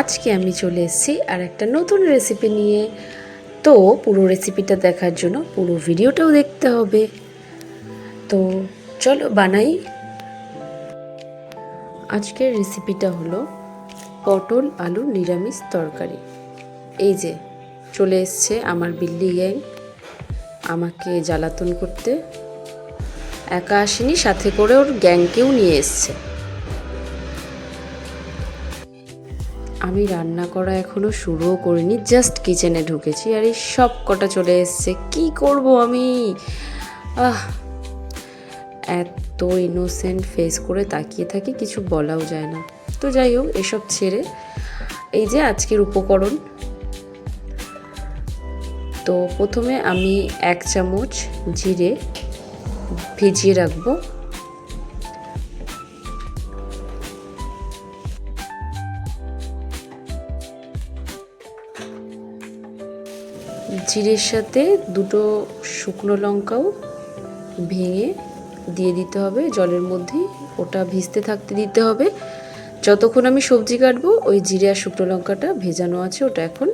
আজকে আমি চলে এসেছি আর একটা নতুন রেসিপি নিয়ে। তো পুরো রেসিপিটা দেখার জন্য পুরো ভিডিওটাও দেখতে হবে। তো চলো বানাই। আজকের রেসিপিটা হলো পটল আলু নিরামিষ তরকারি। এই যে চলে এসছে আমার বিল্লি গ্যাং আমাকে জ্বালাতন করতে। একা আসেনি, সাথে করে ওর গ্যাংকেও নিয়ে এসছে। আমি রান্না করা এখনো শুরুও করিনি, জাস্ট কিচেনে ঢুকেছি আর এই সব কটা চলে এসছে। কি করব আমি? এত ইনোসেন্ট ফেস করে তাকিয়ে থাকি, কিছু বলাও যায় না। তো যাই হোক, এসব ছেড়ে এই যে আজকের উপকরণ। তো প্রথমে আমি 1 চামচ জিরে ভিজিয়ে রাখবো। জিরের সাথে 2টো শুকনো লঙ্কাও ভেঙে দিয়ে দিতে হবে জলের মধ্যে। ওটা ভিজতে থাকতে দিতে হবে যতক্ষণ আমি সবজি কাটবো। ওই জিরে আর শুকনো লঙ্কাটা ভেজানো আছে, ওটা এখন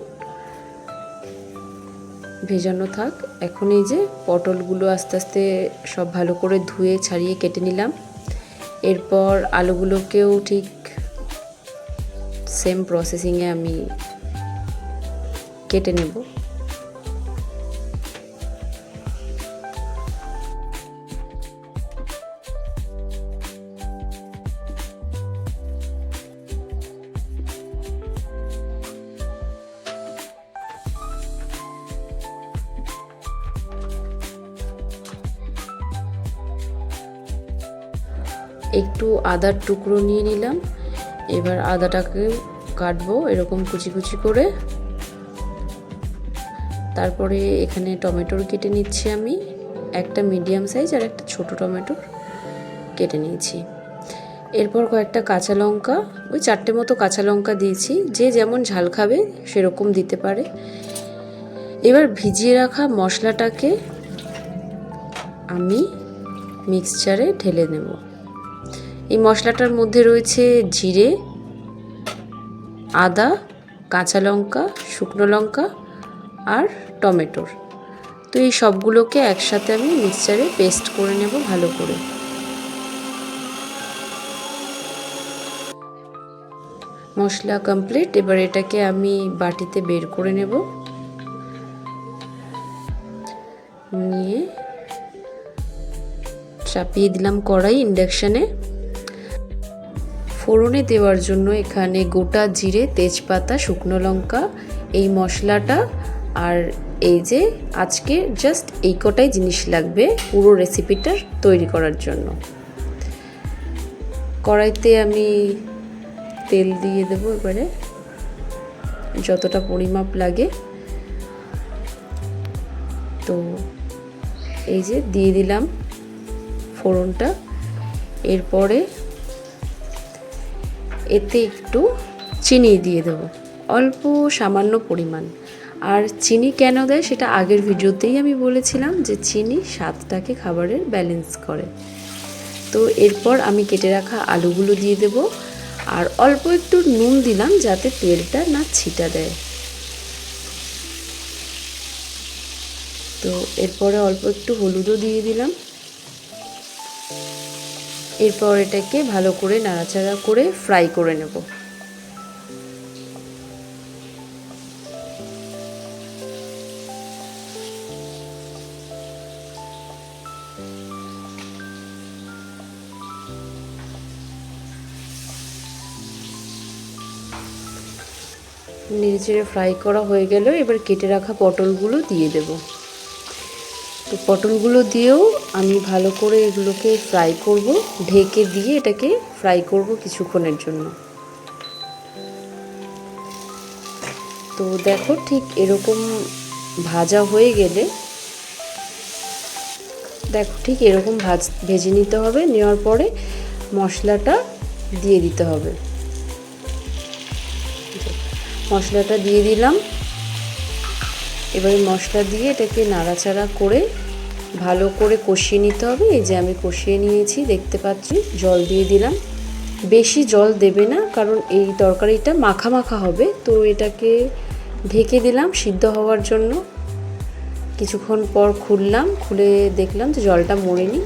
ভেজানো থাক। এখন এই যে পটলগুলো আস্তে আস্তে সব ভালো করে ধুয়ে ছাড়িয়ে কেটে নিলাম। এরপর আলুগুলোকেও ঠিক সেম প্রসেসিংয়ে আমি কেটে নেব। একটু আদার টুকরো নিয়ে নিলাম। এবার আদাটাকে কাটবো এরকম কুচি কুচি করে। তারপরে এখানে টমেটোর কেটে নিচ্ছি আমি। একটা মিডিয়াম সাইজ আর একটা ছোট টমেটো কেটে নিয়েছি। এরপর কয়েকটা কাঁচা লঙ্কা, ওই 4টে মতো কাঁচা লঙ্কা দিয়েছি। যে যেমন ঝাল খাবে সেরকম দিতে পারে। এবার ভিজিয়ে রাখা মশলাটাকে আমি মিক্সচারে ঢেলে নেব। এই মশলাটার মধ্যে রয়েছে জিরে, আদা, কাঁচা লঙ্কা, শুকনো লঙ্কা আর টমেটোর। তো এই সবগুলোকে একসাথে আমি মিক্সচারে পেস্ট করে নেব ভালো করে। মশলা কমপ্লিট। এবার এটাকে আমি বাটিতে বের করে নেব। নিয়ে চাপিয়ে দিলাম কড়াই ইন্ডাকশানে। ফোড়নে দেওয়ার জন্য এখানে গোটা জিরে, তেজপাতা, শুকনো লঙ্কা, এই মশলাটা আর এই যে আজকে জাস্ট এই কটাই জিনিস লাগবে পুরো রেসিপিটা তৈরি করার জন্য। কড়াইতে আমি তেল দিয়ে দেবো এবারে যতটা পরিমাপ লাগে। তো এই যে দিয়ে দিলাম ফোড়নটা। এরপরে এতে একটু চিনি দিয়ে দেবো, অল্প সামান্য পরিমাণ। আর চিনি কেন দেয় সেটা আগের ভিডিওতেই আমি বলেছিলাম, যে চিনি স্বাদটাকে খাবারের ব্যালেন্স করে। তো এরপর আমি কেটে রাখা আলুগুলো দিয়ে দেব। আর অল্প একটু নুন দিলাম যাতে তেলটা না ছিটা দেয়। তো এরপরে অল্প একটু হলুদও দিয়ে দিলাম। এরপর এটাকে ভালো করে নাড়াচাড়া করে ফ্রাই করে নেব। নেড়েচেড়ে ফ্রাই করা হয়ে গেল। এবার কেটে রাখা পটলগুলো দিয়ে দেব। তো পটলগুলো দিয়েও আমি ভালো করে এগুলোকে ফ্রাই করব। ঢেকে দিয়ে এটাকে ফ্রাই করব কিছুক্ষণের জন্য। তো দেখো, ঠিক এরকম ভাজা হয়ে গেলে, দেখো ঠিক এরকম ভেজে নিতে হবে। নেওয়ার পরে মশলাটা দিয়ে দিতে হবে। মশলাটা দিয়ে দিলাম। এবারে মশলা দিয়ে এটাকে নাড়াচাড়া করে ভালো করে কষিয়ে নিতে হবে। এই যে আমি কষিয়ে নিয়েছি, দেখতে পাচ্ছি। জল দিয়ে দিলাম। বেশি জল দেবে না, কারণ এই তরকারিটা মাখা মাখা হবে। তো এটাকে ঢেকে দিলাম সিদ্ধ হওয়ার জন্য। কিছুক্ষণ পর খুললাম, খুলে দেখলাম যে জলটা মরেনি।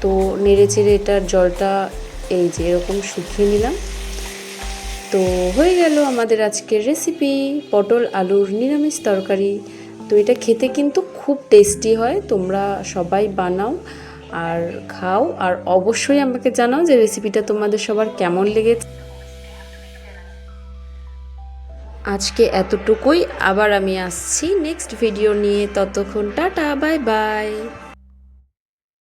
তো নেড়ে চেড়ে এটার জলটা এই যে এরকম শুকিয়ে নিলাম। তো হয়ে গেল আমাদের আজকের রেসিপি, পটল আলুর নিরামিষ তরকারি। তো এটা খেতে কিন্তু খুব টেস্টি হয়, তোমরা সবাই বানাও আর খাও, আর অবশ্যই আমাকে জানাও যে রেসিপিটা তোমাদের সবার কেমন লেগেছে। আজকে এতটুকুই, আবার আমি আসছি নেক্সট ভিডিও নিয়ে। ততক্ষণ টাটা, বাই বাই।